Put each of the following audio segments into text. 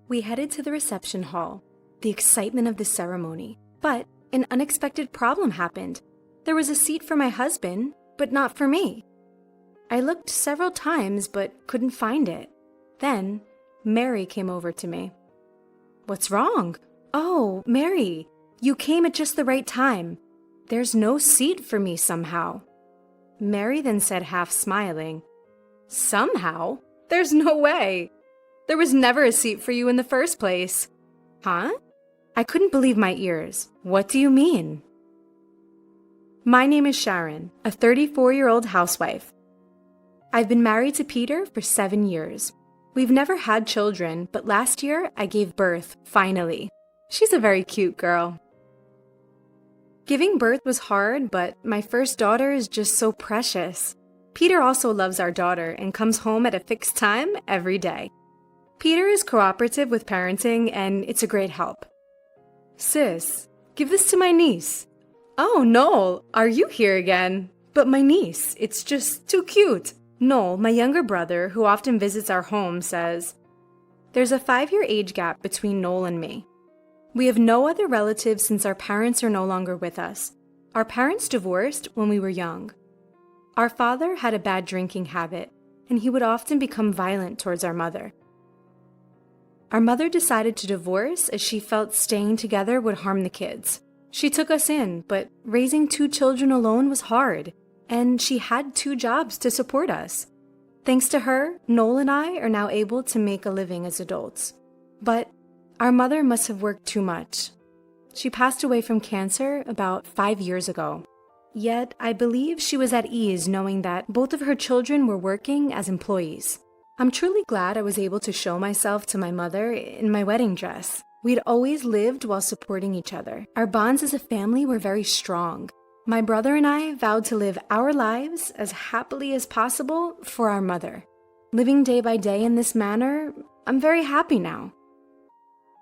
We headed to the reception hall, the excitement of the ceremony, but an unexpected problem happened. There was a seat for my husband, but not for me. I looked several times but couldn't find it. Then, Mary came over to me. "What's wrong?" "Oh, Mary, you came at just the right time. There's no seat for me somehow." Mary then said, half smiling, "Somehow? There's no way. There was never a seat for you in the first place." "Huh?" I couldn't believe my ears. "What do you mean?" My name is Sharon, a 34-year-old housewife. I've been married to Peter for 7 years. We've never had children, but last year I gave birth, finally. She's a very cute girl. Giving birth was hard, but my first daughter is just so precious. Peter also loves our daughter and comes home at a fixed time every day. Peter is cooperative with parenting, and it's a great help. "Sis, give this to my niece." "Oh, Noel, are you here again?" "But my niece, it's just too cute." Noel, my younger brother, who often visits our home, says, "There's a 5-year age gap between Noel and me. We have no other relatives since our parents are no longer with us. Our parents divorced when we were young. Our father had a bad drinking habit, and he would often become violent towards our mother. Our mother decided to divorce as she felt staying together would harm the kids. She took us in, but raising 2 children alone was hard, and she had 2 jobs to support us. Thanks to her, Noel and I are now able to make a living as adults. But our mother must have worked too much. She passed away from cancer about 5 years ago. Yet I believe she was at ease knowing that both of her children were working as employees. I'm truly glad I was able to show myself to my mother in my wedding dress. We'd always lived while supporting each other. Our bonds as a family were very strong. My brother and I vowed to live our lives as happily as possible for our mother. Living day by day in this manner, I'm very happy now.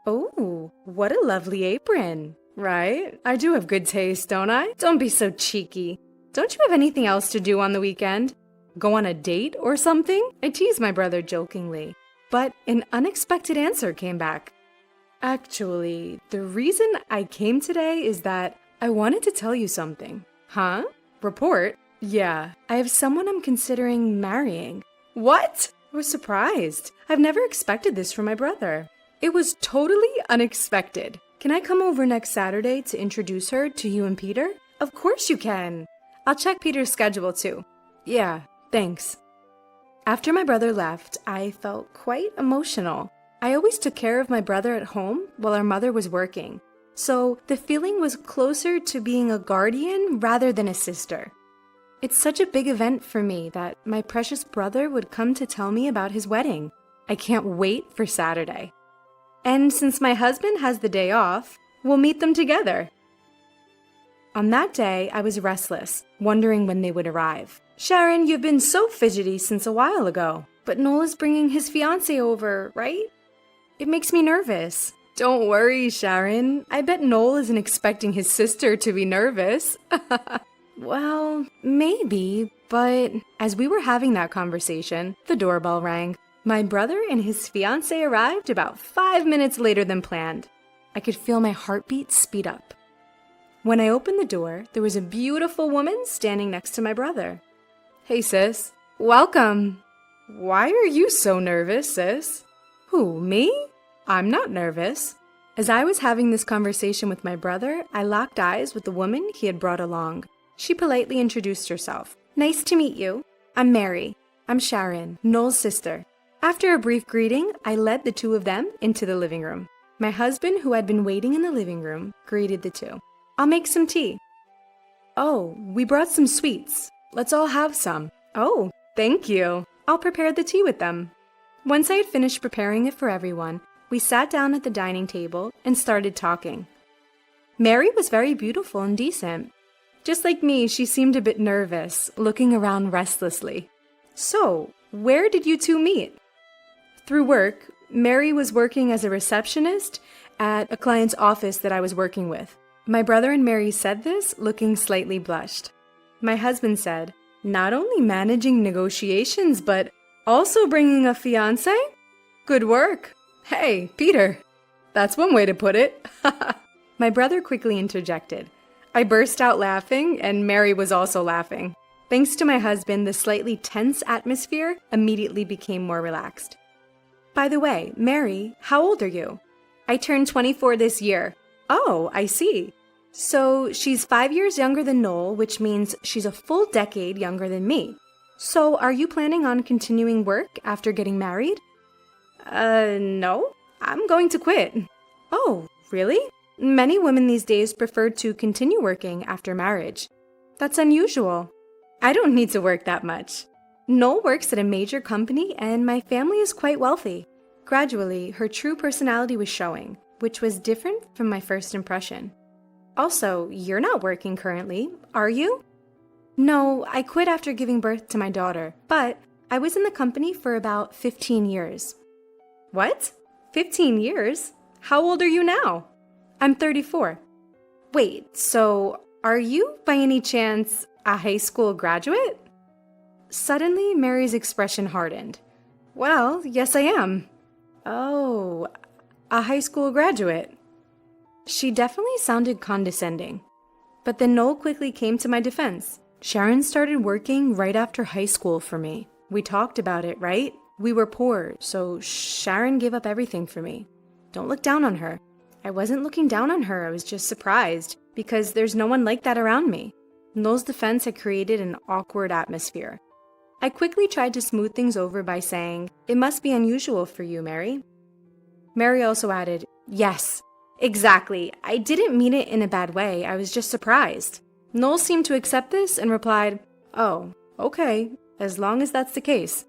Oh, what a lovely apron, right? I do have good taste, don't I? Don't be so cheeky. Don't you have anything else to do on the weekend? Go on a date or something? I teased my brother jokingly, but an unexpected answer came back. Actually, the reason I came today is that I wanted to tell you something. Huh? Report? Yeah, I have someone I'm considering marrying. What? I was surprised. I've never expected this from my brother. It was totally unexpected. Can I come over next Saturday to introduce her to you and Peter? Of course you can. I'll check Peter's schedule too. Yeah, thanks. After my brother left, I felt quite emotional. I always took care of my brother at home while our mother was working. So the feeling was closer to being a guardian rather than a sister. It's such a big event for me that my precious brother would come to tell me about his wedding. I can't wait for Saturday. And since my husband has the day off, we'll meet them together. On that day, I was restless, wondering when they would arrive. Sharon, you've been so fidgety since a while ago. But Noel is bringing his fiancé over, right? It makes me nervous. Don't worry, Sharon. I bet Noel isn't expecting his sister to be nervous. Well, maybe, but as we were having that conversation, the doorbell rang. My brother and his fiancé arrived about 5 minutes later than planned. I could feel my heartbeat speed up. When I opened the door, there was a beautiful woman standing next to my brother. Hey, sis. Welcome. Why are you so nervous, sis? Who, me? I'm not nervous. As I was having this conversation with my brother, I locked eyes with the woman he had brought along. She politely introduced herself. Nice to meet you. I'm Mary. I'm Sharon, Noel's sister. After a brief greeting, I led the 2 of them into the living room. My husband, who had been waiting in the living room, greeted the 2. I'll make some tea. Oh, we brought some sweets. Let's all have some. Oh, thank you. I'll prepare the tea with them. Once I had finished preparing it for everyone, we sat down at the dining table and started talking. Mary was very beautiful and decent. Just like me, she seemed a bit nervous, looking around restlessly. So, where did you 2 meet? Through work. Mary was working as a receptionist at a client's office that I was working with. My brother and Mary said this, looking slightly blushed. My husband said, not only managing negotiations, but also bringing a fiancé? Good work. Hey, Peter. That's one way to put it. My brother quickly interjected. I burst out laughing, and Mary was also laughing. Thanks to my husband, the slightly tense atmosphere immediately became more relaxed. By the way, Mary, how old are you? I turned 24 this year. Oh, I see. So she's 5 years younger than Noel, which means she's a full decade younger than me. So are you planning on continuing work after getting married? No. I'm going to quit. Oh, really? Many women these days prefer to continue working after marriage. That's unusual. I don't need to work that much. Noel works at a major company and my family is quite wealthy. Gradually, her true personality was showing, which was different from my first impression. Also, you're not working currently, are you? No, I quit after giving birth to my daughter, but I was in the company for about 15 years. What? 15 years? How old are you now? I'm 34. Wait, so are you, by any chance, a high school graduate? Suddenly, Mary's expression hardened. Well, yes I am. Oh, a high school graduate. She definitely sounded condescending. But then Noel quickly came to my defense. Sharon started working right after high school for me. We talked about it, right? We were poor, so Sharon gave up everything for me. Don't look down on her. I wasn't looking down on her, I was just surprised, because there's no one like that around me. Noel's defense had created an awkward atmosphere. I quickly tried to smooth things over by saying, "It must be unusual for you, Mary." Mary also added, "Yes, exactly. I didn't mean it in a bad way, I was just surprised." Noel seemed to accept this and replied, "Oh, okay, as long as that's the case."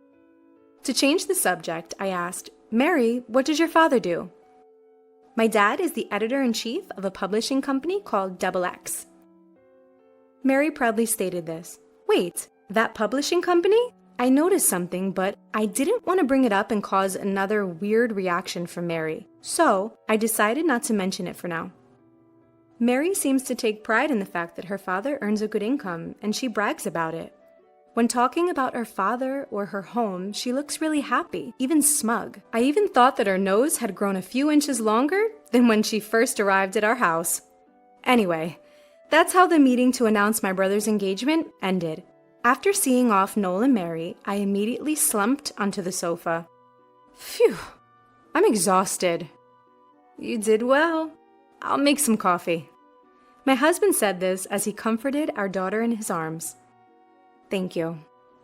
To change the subject, I asked, "Mary, what does your father do?" My dad is the editor-in-chief of a publishing company called XX. Mary proudly stated this. Wait, that publishing company? I noticed something, but I didn't want to bring it up and cause another weird reaction from Mary, so I decided not to mention it for now. Mary seems to take pride in the fact that her father earns a good income, and she brags about it. When talking about her father or her home, she looks really happy, even smug. I even thought that her nose had grown a few inches longer than when she first arrived at our house. Anyway, that's how the meeting to announce my brother's engagement ended. After seeing off Noel and Mary, I immediately slumped onto the sofa. Phew, I'm exhausted. You did well. I'll make some coffee. My husband said this as he comforted our daughter in his arms. Thank you.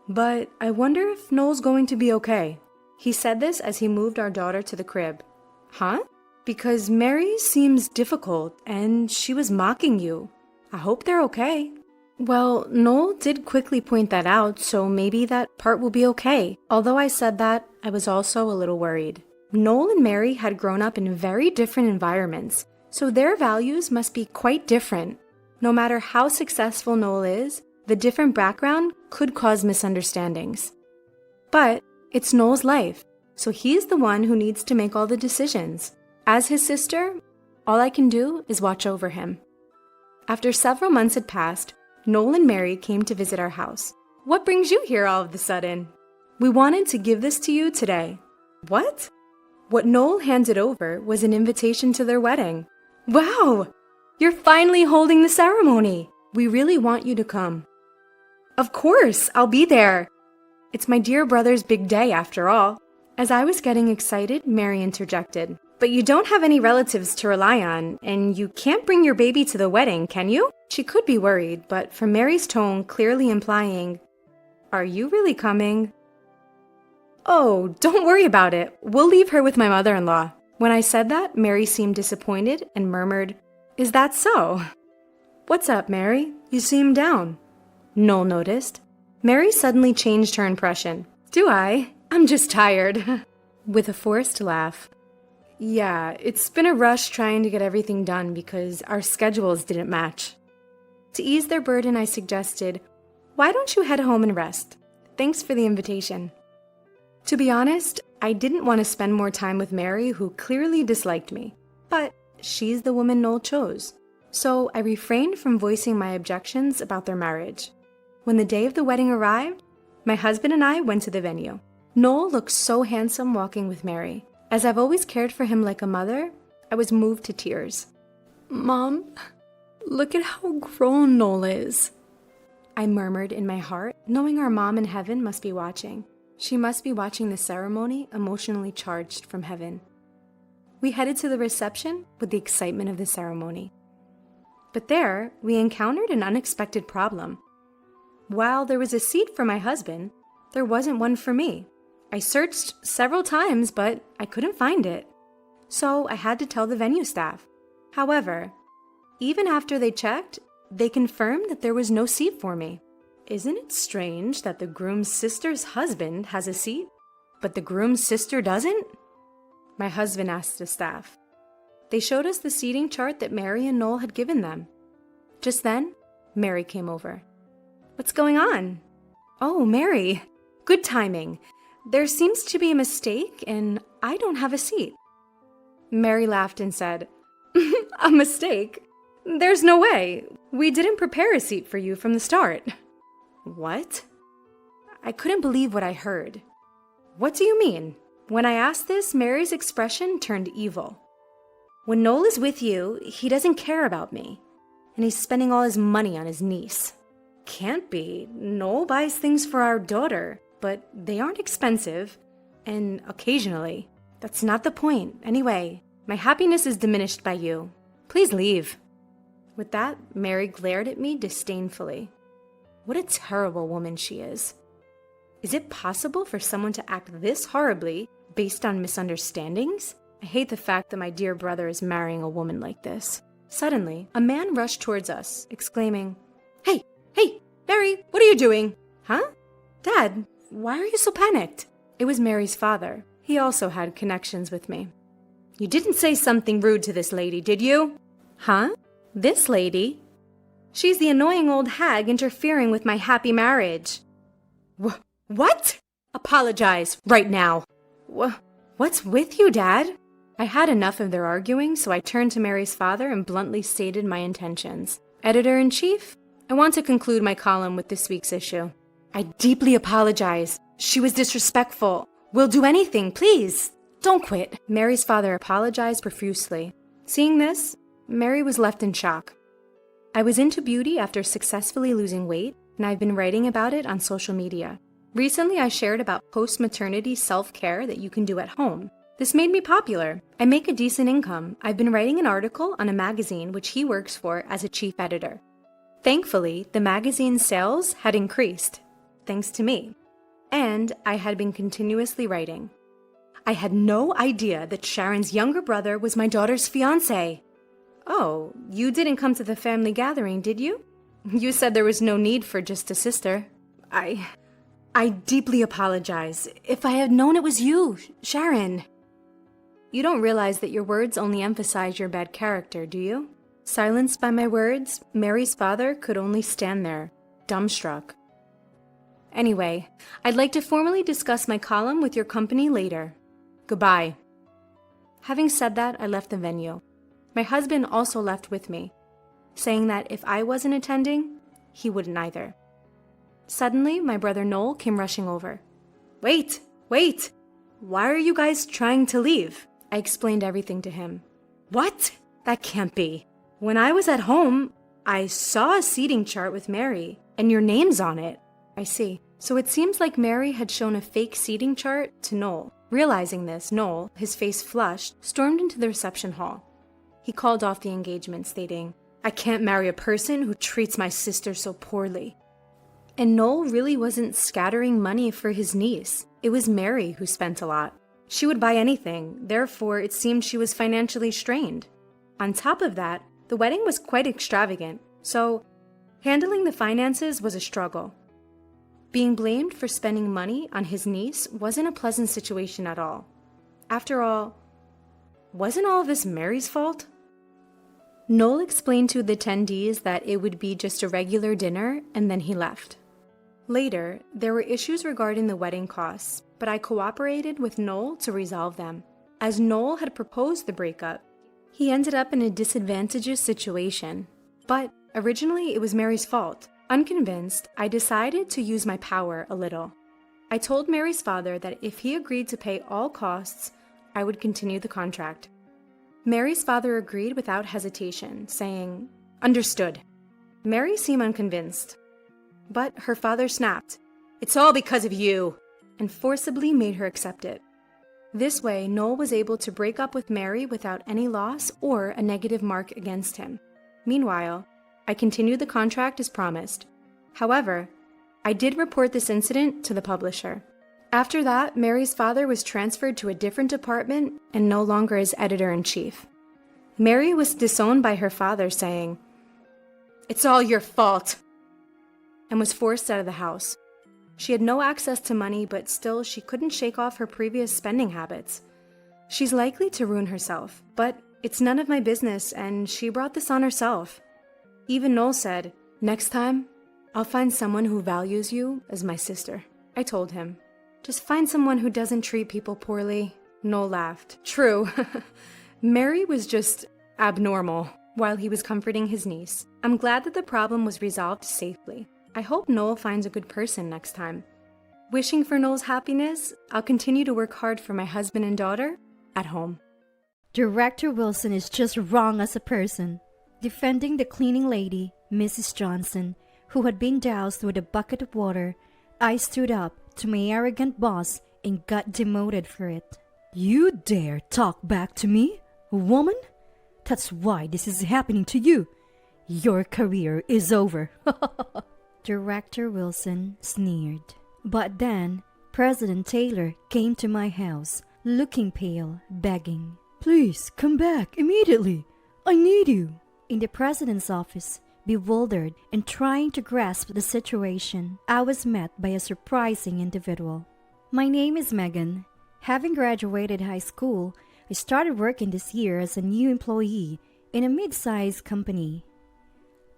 But I wonder if Noel's going to be okay. He said this as he moved our daughter to the crib. Huh? Because Mary seems difficult and she was mocking you. I hope they're okay. Well, Noel did quickly point that out, so maybe that part will be okay. Although I said that, I was also a little worried. Noel and Mary had grown up in very different environments, so their values must be quite different. No matter how successful Noel is, the different background could cause misunderstandings. But it's Noel's life, so he's the one who needs to make all the decisions. As his sister, all I can do is watch over him. After several months had passed, Noel and Mary came to visit our house. What brings you here all of a sudden? We wanted to give this to you today. What? What Noel handed over was an invitation to their wedding. Wow! You're finally holding the ceremony. We really want you to come. Of course, I'll be there. It's my dear brother's big day after all. As I was getting excited, Mary interjected. But you don't have any relatives to rely on, and you can't bring your baby to the wedding, can you? She could be worried, but from Mary's tone clearly implying, are you really coming? Oh, don't worry about it. We'll leave her with my mother-in-law. When I said that, Mary seemed disappointed and murmured, Is that so? What's up, Mary? You seem down. Noel noticed. Mary suddenly changed her impression. Do I? I'm just tired. With a forced laugh. Yeah, it's been a rush trying to get everything done because our schedules didn't match. To ease their burden, I suggested, why don't you head home and rest? Thanks for the invitation. To be honest, I didn't want to spend more time with Mary, who clearly disliked me. But she's the woman Noel chose. So I refrained from voicing my objections about their marriage. When the day of the wedding arrived, my husband and I went to the venue. Noel looked so handsome walking with Mary. As I've always cared for him like a mother, I was moved to tears. "Mom, look at how grown Noel is," I murmured in my heart, knowing our mom in heaven must be watching. She must be watching the ceremony, emotionally charged from heaven. We headed to the reception with the excitement of the ceremony. But there, we encountered an unexpected problem. While there was a seat for my husband, there wasn't one for me. I searched several times, but I couldn't find it. So I had to tell the venue staff. However, even after they checked, they confirmed that there was no seat for me. Isn't it strange that the groom's sister's husband has a seat, but the groom's sister doesn't? My husband asked the staff. They showed us the seating chart that Mary and Noel had given them. Just then, Mary came over. "What's going on?" "Oh, Mary, good timing. There seems to be a mistake and I don't have a seat." Mary laughed and said, "A mistake? There's no way. We didn't prepare a seat for you from the start." What? I couldn't believe what I heard. "What do you mean?" When I asked this, Mary's expression turned evil. "When Noel is with you, he doesn't care about me, and he's spending all his money on his niece." "Can't be. Noel buys things for our daughter, but they aren't expensive, and occasionally. That's not the point. Anyway, my happiness is diminished by you. Please leave." With that, Mary glared at me disdainfully. What a terrible woman she is. Is it possible for someone to act this horribly based on misunderstandings? I hate the fact that my dear brother is marrying a woman like this. Suddenly, a man rushed towards us, exclaiming, Hey, Mary, what are you doing?" "Huh? Dad, why are you so panicked?" It was Mary's father. He also had connections with me. "You didn't say something rude to this lady, did you?" "Huh? This lady? She's the annoying old hag interfering with my happy marriage." What? Apologize, right now." What's with you, Dad?" I had enough of their arguing, so I turned to Mary's father and bluntly stated my intentions. "Editor-in-chief, I want to conclude my column with this week's issue. I deeply apologize. She was disrespectful. We'll do anything, please. Don't quit." Mary's father apologized profusely. Seeing this, Mary was left in shock. I was into beauty after successfully losing weight, and I've been writing about it on social media. Recently, I shared about post-maternity self-care that you can do at home. This made me popular. I make a decent income. I've been writing an article on a magazine which he works for as a chief editor. Thankfully, the magazine's sales had increased, thanks to me. And I had been continuously writing. I had no idea that Sharon's younger brother was my daughter's fiancé. "Oh, you didn't come to the family gathering, did you? You said there was no need for just a sister." I deeply apologize. If I had known it was you, Sharon." You don't realize that your words only emphasize your bad character, do you? Silenced by my words, Mary's father could only stand there, dumbstruck. Anyway, I'd like to formally discuss my column with your company later. Goodbye. Having said that, I left the venue. My husband also left with me, saying that if I wasn't attending, he wouldn't either. Suddenly, my brother Noel came rushing over. Wait! Why are you guys trying to leave?" I explained everything to him. "What? That can't be. When I was at home, I saw a seating chart with Mary, and your name's on it." "I see. So it seems like Mary had shown a fake seating chart to Noel." Realizing this, Noel, his face flushed, stormed into the reception hall. He called off the engagement, stating, "I can't marry a person who treats my sister so poorly." And Noel really wasn't scattering money for his niece. It was Mary who spent a lot. She would buy anything, therefore it seemed she was financially strained. On top of that, the wedding was quite extravagant, so handling the finances was a struggle. Being blamed for spending money on his niece wasn't a pleasant situation at all. After all, wasn't all of this Mary's fault? Noel explained to the attendees that it would be just a regular dinner, and then he left. Later, there were issues regarding the wedding costs, but I cooperated with Noel to resolve them. As Noel had proposed the breakup, he ended up in a disadvantageous situation. But originally, it was Mary's fault. Unconvinced, I decided to use my power a little. I told Mary's father that if he agreed to pay all costs, I would continue the contract. Mary's father agreed without hesitation, saying, "Understood." Mary seemed unconvinced. But her father snapped, "It's all because of you," and forcibly made her accept it. This way, Noel was able to break up with Mary without any loss or a negative mark against him. Meanwhile, I continued the contract as promised. However, I did report this incident to the publisher. After that, Mary's father was transferred to a different department and no longer as editor-in-chief. Mary was disowned by her father, saying, "It's all your fault," and was forced out of the house. She had no access to money, but still she couldn't shake off her previous spending habits. She's likely to ruin herself, but it's none of my business, and she brought this on herself. Even Noel said, "Next time, I'll find someone who values you as my sister." I told him, "Just find someone who doesn't treat people poorly." Noel laughed. True. Mary was just abnormal while he was comforting his niece. I'm glad that the problem was resolved safely. I hope Noel finds a good person next time. Wishing for Noel's happiness, I'll continue to work hard for my husband and daughter at home. Director Wilson is just wrong as a person. Defending the cleaning lady, Mrs. Johnson, who had been doused with a bucket of water, I stood up to my arrogant boss and got demoted for it. "You dare talk back to me, a woman? That's why this is happening to you. Your career is over." Director Wilson sneered. But then, President Taylor came to my house, looking pale, begging, "Please come back immediately. I need you." In the president's office, bewildered and trying to grasp the situation, I was met by a surprising individual. My name is Megan. Having graduated high school, I started working this year as a new employee in a mid-sized company.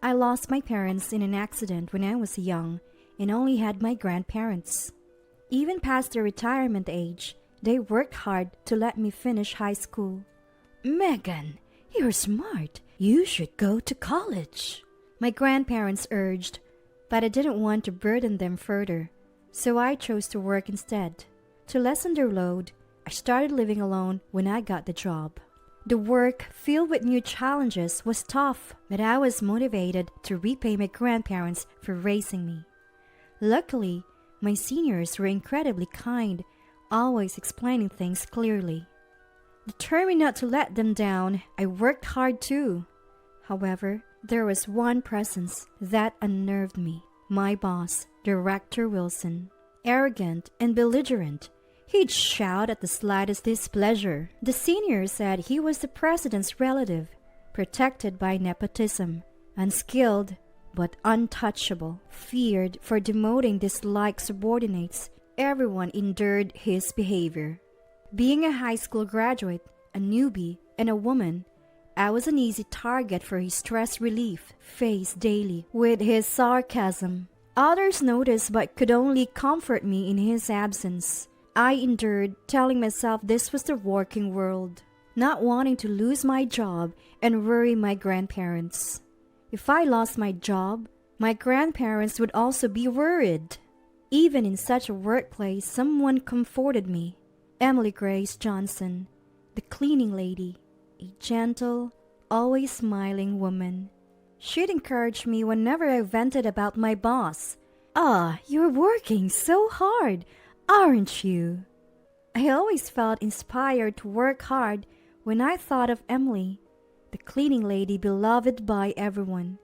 I lost my parents in an accident when I was young and only had my grandparents. Even past their retirement age, they worked hard to let me finish high school. "Megan, you're smart. You should go to college," my grandparents urged, but I didn't want to burden them further, so I chose to work instead. To lessen their load, I started living alone when I got the job. The work, filled with new challenges, was tough, but I was motivated to repay my grandparents for raising me. Luckily, my seniors were incredibly kind, always explaining things clearly. Determined not to let them down, I worked hard too. However, there was one presence that unnerved me. My boss, Director Wilson. Arrogant and belligerent, he'd shout at the slightest displeasure. The senior said he was the president's relative, protected by nepotism, unskilled but untouchable, feared for demoting disliked subordinates. Everyone endured his behavior. Being a high school graduate, a newbie, and a woman, I was an easy target for his stress relief, faced daily with his sarcasm. Others noticed but could only comfort me in his absence. I endured, telling myself this was the working world, not wanting to lose my job and worry my grandparents. If I lost my job, my grandparents would also be worried. Even in such a workplace, someone comforted me. Emily Grace Johnson, the cleaning lady, a gentle, always smiling woman. She'd encourage me whenever I vented about my boss. "Ah, you're working so hard, aren't you?" I always felt inspired to work hard when I thought of Emily, the cleaning lady beloved by everyone,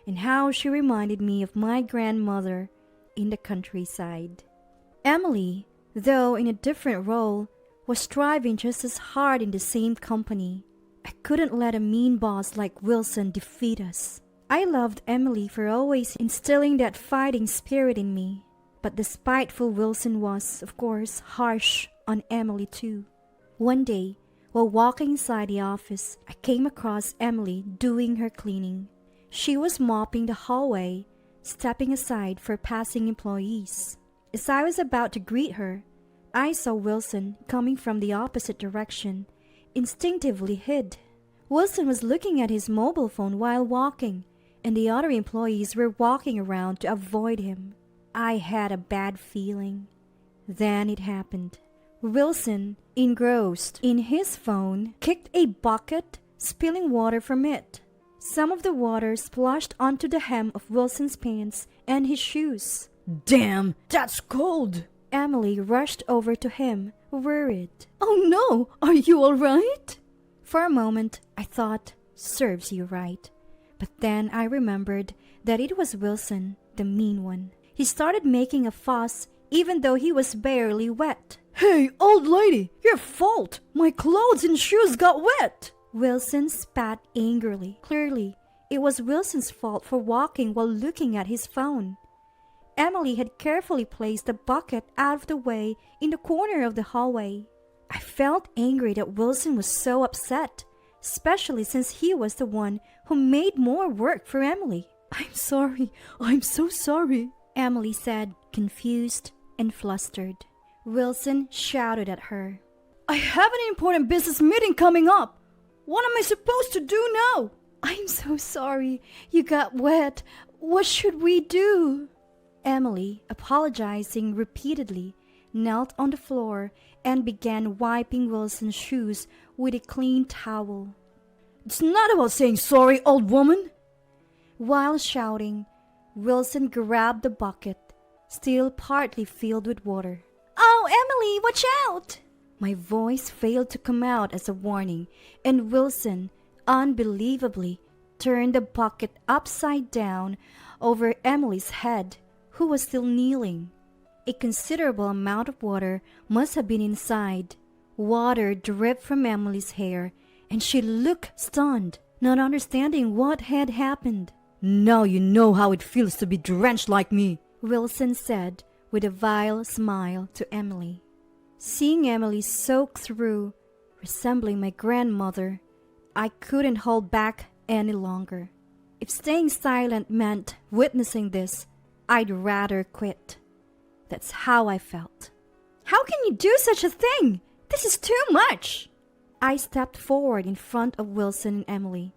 and how she reminded me of my grandmother in the countryside. Emily, though in a different role, was striving just as hard in the same company. I couldn't let a mean boss like Wilson defeat us. I loved Emily for always instilling that fighting spirit in me. But the spiteful Wilson was, of course, harsh on Emily too. One day, while walking inside the office, I came across Emily doing her cleaning. She was mopping the hallway, stepping aside for passing employees. As I was about to greet her, I saw Wilson coming from the opposite direction, instinctively hid. Wilson was looking at his mobile phone while walking, and the other employees were walking around to avoid him. I had a bad feeling. Then it happened. Wilson, engrossed in his phone, kicked a bucket, spilling water from it. Some of the water splashed onto the hem of Wilson's pants and his shoes. Damn, that's cold! Emily rushed over to him, worried. Oh no, are you all right? For a moment, I thought, serves you right. But then I remembered that it was Wilson, the mean one. He started making a fuss even though he was barely wet. Hey, old lady, your fault! My clothes and shoes got wet! Wilson spat angrily. Clearly, it was Wilson's fault for walking while looking at his phone. Emily had carefully placed the bucket out of the way in the corner of the hallway. I felt angry that Wilson was so upset, especially since he was the one who made more work for Emily. I'm sorry. I'm so sorry, Emily said, confused and flustered. Wilson shouted at her. I have an important business meeting coming up. What am I supposed to do now? I'm so sorry. You got wet. What should we do? Emily, apologizing repeatedly, knelt on the floor and began wiping Wilson's shoes with a clean towel. It's not about saying sorry, old woman. While shouting, Wilson grabbed the bucket, still partly filled with water. Oh, Emily, watch out! My voice failed to come out as a warning, and Wilson, unbelievably, turned the bucket upside down over Emily's head, who was still kneeling. A considerable amount of water must have been inside. Water dripped from Emily's hair, and she looked stunned, not understanding what had happened. Now you know how it feels to be drenched like me, Wilson said with a vile smile to Emily. Seeing Emily soaked through, resembling my grandmother, I couldn't hold back any longer. If staying silent meant witnessing this, I'd rather quit. That's how I felt. How can you do such a thing? This is too much! I stepped forward in front of Wilson and Emily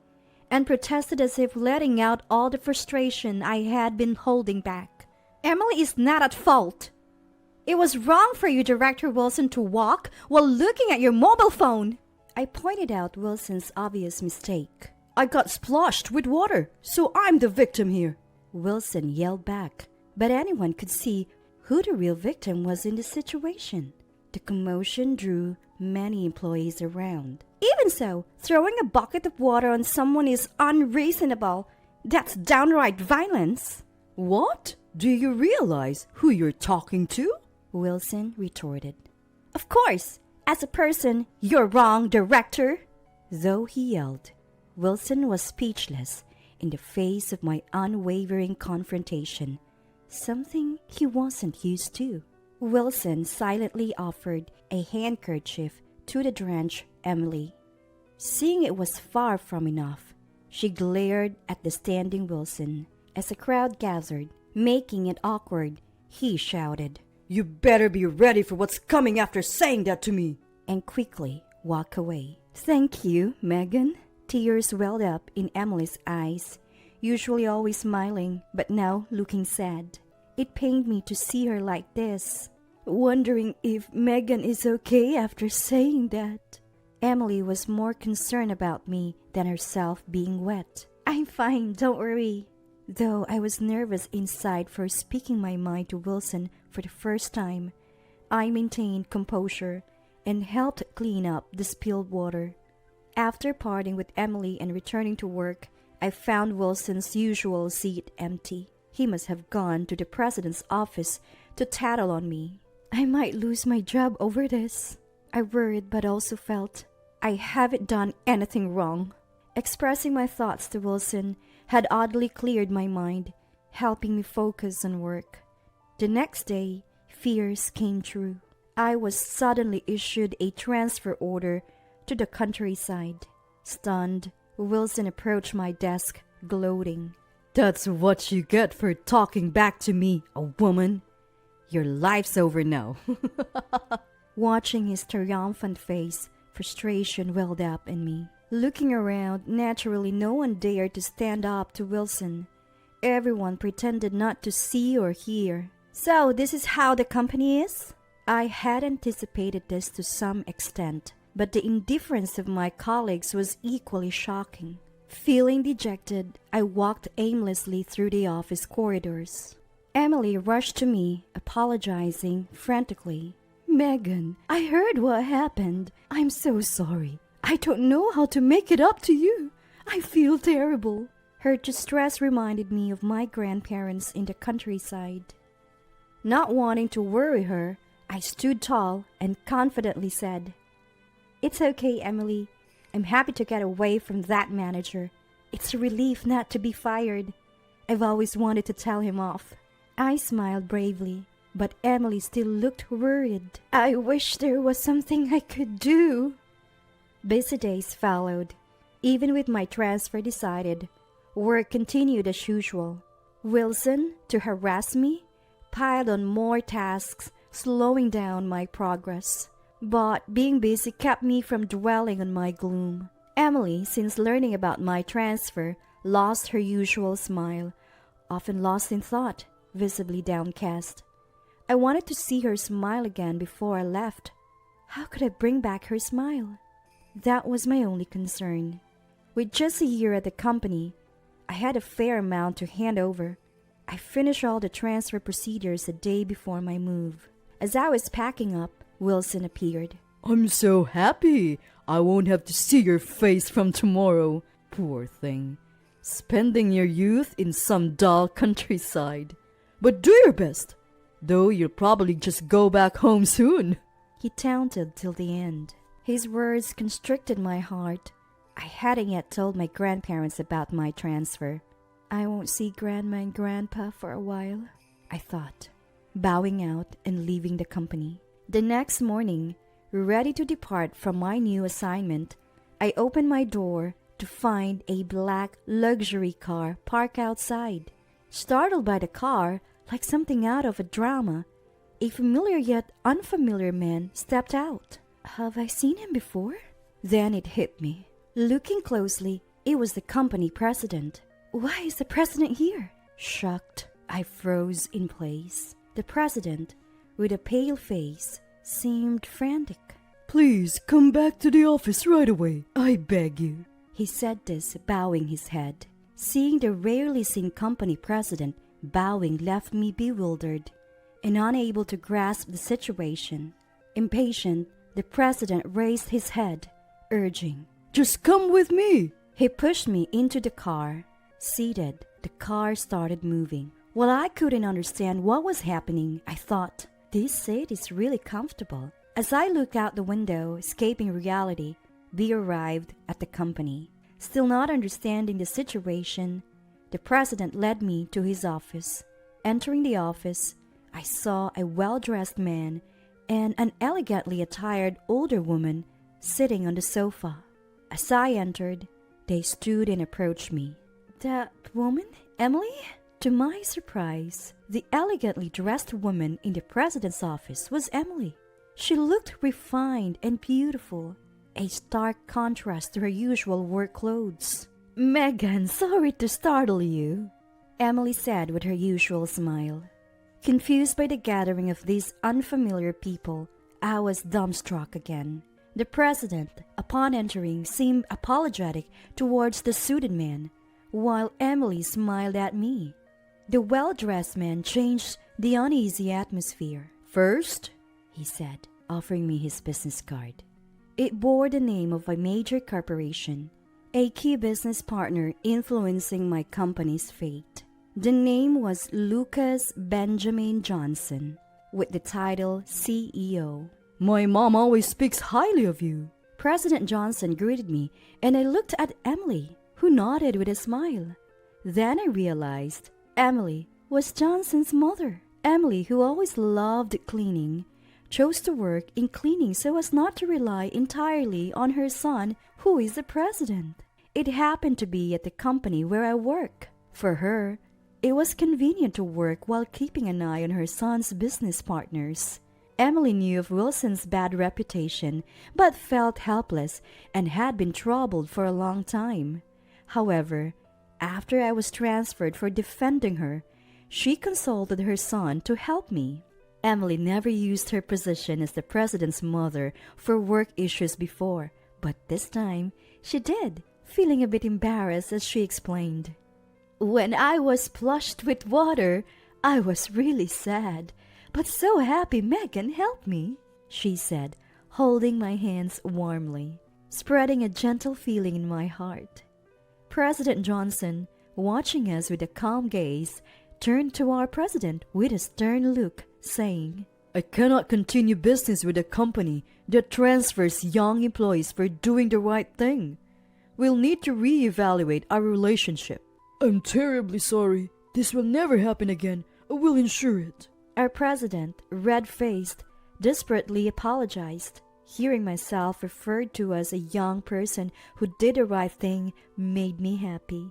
and protested as if letting out all the frustration I had been holding back. Emily is not at fault. It was wrong for you, Director Wilson, to walk while looking at your mobile phone. I pointed out Wilson's obvious mistake. I got splashed with water, so I'm the victim here, Wilson yelled back. But anyone could see who the real victim was in the situation. The commotion drew many employees around. Even so, throwing a bucket of water on someone is unreasonable. That's downright violence. What? Do you realize who you're talking to? Wilson retorted. Of course, as a person, you're wrong, Director. Though he yelled, Wilson was speechless in the face of my unwavering confrontation, something he wasn't used to. Wilson silently offered a handkerchief to the drenched Emily. Seeing it was far from enough, she glared at the standing Wilson. As the crowd gathered, making it awkward, he shouted, You better be ready for what's coming after saying that to me, and quickly walked away. Thank you, Megan. Tears welled up in Emily's eyes, usually always smiling, but now looking sad. It pained me to see her like this, wondering if Megan is okay after saying that. Emily was more concerned about me than herself being wet. I'm fine, don't worry. Though I was nervous inside for speaking my mind to Wilson for the first time, I maintained composure and helped clean up the spilled water. After parting with Emily and returning to work, I found Wilson's usual seat empty. He must have gone to the president's office to tattle on me. I might lose my job over this. I worried but also felt I haven't done anything wrong. Expressing my thoughts to Wilson had oddly cleared my mind, helping me focus on work. The next day, fears came true. I was suddenly issued a transfer order to the countryside. Stunned, Wilson approached my desk, gloating. That's what you get for talking back to me, a woman. Your life's over now. Watching his triumphant face, frustration welled up in me. Looking around, naturally no one dared to stand up to Wilson. Everyone pretended not to see or hear. So this is how the company is? I had anticipated this to some extent, but the indifference of my colleagues was equally shocking. Feeling dejected, I walked aimlessly through the office corridors. Emily rushed to me, apologizing frantically. "Megan, I heard what happened. I'm so sorry. I don't know how to make it up to you. I feel terrible." Her distress reminded me of my grandparents in the countryside. Not wanting to worry her, I stood tall and confidently said, "It's okay, Emily. I'm happy to get away from that manager. It's a relief not to be fired. I've always wanted to tell him off." I smiled bravely, but Emily still looked worried. "I wish there was something I could do." Busy days followed. Even with my transfer decided, work continued as usual. Wilson, to harass me, piled on more tasks, slowing down my progress. But being busy kept me from dwelling on my gloom. Emily, since learning about my transfer, lost her usual smile, often lost in thought, visibly downcast. I wanted to see her smile again before I left. How could I bring back her smile? That was my only concern. With just a year at the company, I had a fair amount to hand over. I finished all the transfer procedures a day before my move. As I was packing up, Wilson appeared. I'm so happy. I won't have to see your face from tomorrow. Poor thing. Spending your youth in some dull countryside. But do your best, though you'll probably just go back home soon. He taunted till the end. His words constricted my heart. I hadn't yet told my grandparents about my transfer. I won't see Grandma and Grandpa for a while, I thought, bowing out and leaving the company. The next morning, ready to depart from my new assignment, I opened my door to find a black luxury car parked outside. Startled by the car, like something out of a drama, a familiar yet unfamiliar man stepped out. Have I seen him before? Then it hit me. Looking closely, it was the company president. Why is the president here? Shocked, I froze in place. The president, with a pale face, seemed frantic. Please come back to the office right away. I beg you. He said this, bowing his head. Seeing the rarely seen company president bowing left me bewildered and unable to grasp the situation. Impatient, the president raised his head, urging, "Just come with me." He pushed me into the car. Seated, the car started moving. While I couldn't understand what was happening, I thought, this seat is really comfortable. As I looked out the window, escaping reality, we arrived at the company. Still not understanding the situation, the president led me to his office. Entering the office, I saw a well-dressed man and an elegantly attired older woman sitting on the sofa. As I entered, they stood and approached me. That woman, Emily? To my surprise, the elegantly dressed woman in the president's office was Emily. She looked refined and beautiful, a stark contrast to her usual work clothes. "Megan, sorry to startle you," Emily said with her usual smile. Confused by the gathering of these unfamiliar people, I was dumbstruck again. The president, upon entering, seemed apologetic towards the suited man, while Emily smiled at me. The well-dressed man changed the uneasy atmosphere. "First," he said, offering me his business card. It bore the name of a major corporation, a key business partner influencing my company's fate. The name was Lucas Benjamin Johnson, with the title CEO. My mom always speaks highly of you. President Johnson greeted me, and I looked at Emily, who nodded with a smile. Then I realized Emily was Johnson's mother. Emily, who always loved cleaning, chose to work in cleaning so as not to rely entirely on her son, who is the president. It happened to be at the company where I work. For her, it was convenient to work while keeping an eye on her son's business partners. Emily knew of Wilson's bad reputation, but felt helpless and had been troubled for a long time. However, after I was transferred for defending her, she consulted her son to help me. Emily never used her position as the president's mother for work issues before, but this time she did, feeling a bit embarrassed as she explained. When I was splashed with water, I was really sad, but so happy Megan helped me, she said, holding my hands warmly, spreading a gentle feeling in my heart. President Johnson, watching us with a calm gaze, turned to our president with a stern look, saying, I cannot continue business with a company that transfers young employees for doing the right thing. We'll need to reevaluate our relationship. I'm terribly sorry. This will never happen again. I will ensure it. Our president, red-faced, desperately apologized. Hearing myself referred to as a young person who did the right thing made me happy.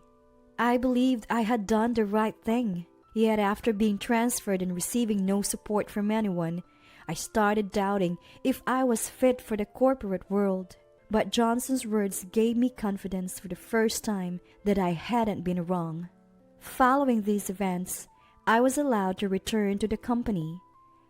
I believed I had done the right thing. Yet after being transferred and receiving no support from anyone, I started doubting if I was fit for the corporate world. But Johnson's words gave me confidence for the first time that I hadn't been wrong. Following these events, I was allowed to return to the company.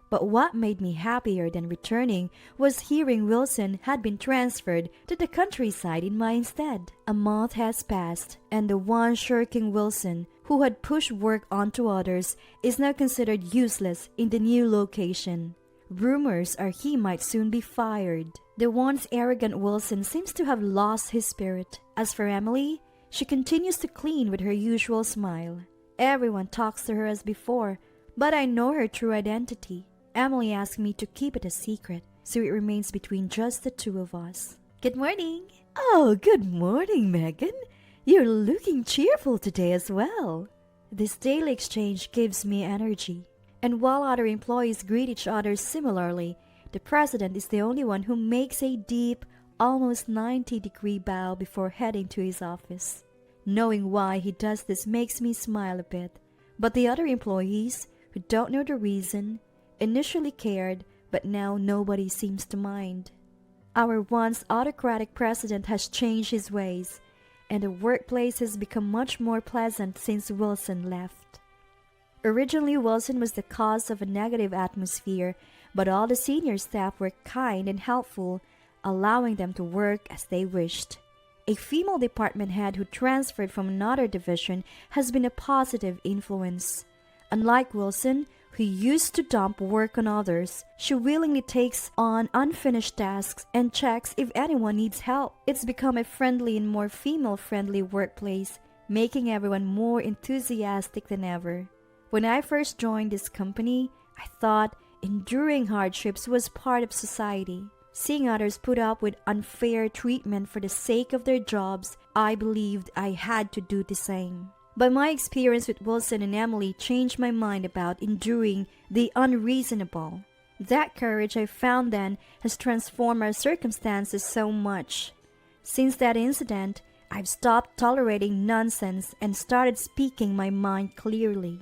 But what made me happier than returning was hearing Wilson had been transferred to the countryside in my stead. A month has passed, and the one shirking Wilson, who had pushed work onto others, is now considered useless in the new location. Rumors are he might soon be fired. The once arrogant Wilson seems to have lost his spirit. As for Emily, she continues to clean with her usual smile. Everyone talks to her as before, but I know her true identity. Emily asked me to keep it a secret, so it remains between just the two of us. Good morning! Oh, good morning, Megan. You're looking cheerful today as well. This daily exchange gives me energy. And while other employees greet each other similarly, the president is the only one who makes a deep, almost 90-degree bow before heading to his office. Knowing why he does this makes me smile a bit, but the other employees, who don't know the reason, initially cared, but now nobody seems to mind. Our once autocratic president has changed his ways, and the workplace has become much more pleasant since Wilson left. Originally, Wilson was the cause of a negative atmosphere, but all the senior staff were kind and helpful, allowing them to work as they wished. A female department head who transferred from another division has been a positive influence. Unlike Wilson, who used to dump work on others, she willingly takes on unfinished tasks and checks if anyone needs help. It's become a friendly and more female-friendly workplace, making everyone more enthusiastic than ever. When I first joined this company, I thought enduring hardships was part of society. Seeing others put up with unfair treatment for the sake of their jobs, I believed I had to do the same. But my experience with Wilson and Emily changed my mind about enduring the unreasonable. That courage I found then has transformed our circumstances so much. Since that incident, I've stopped tolerating nonsense and started speaking my mind clearly.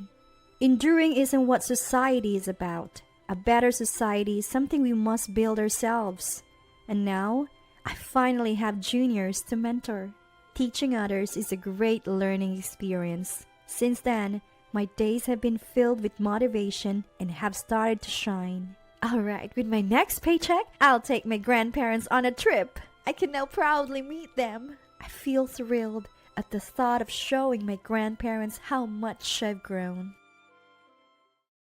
Enduring isn't what society is about. A better society is something we must build ourselves. And now, I finally have juniors to mentor. Teaching others is a great learning experience. Since then, my days have been filled with motivation and have started to shine. Alright, with my next paycheck, I'll take my grandparents on a trip. I can now proudly meet them. I feel thrilled at the thought of showing my grandparents how much I've grown.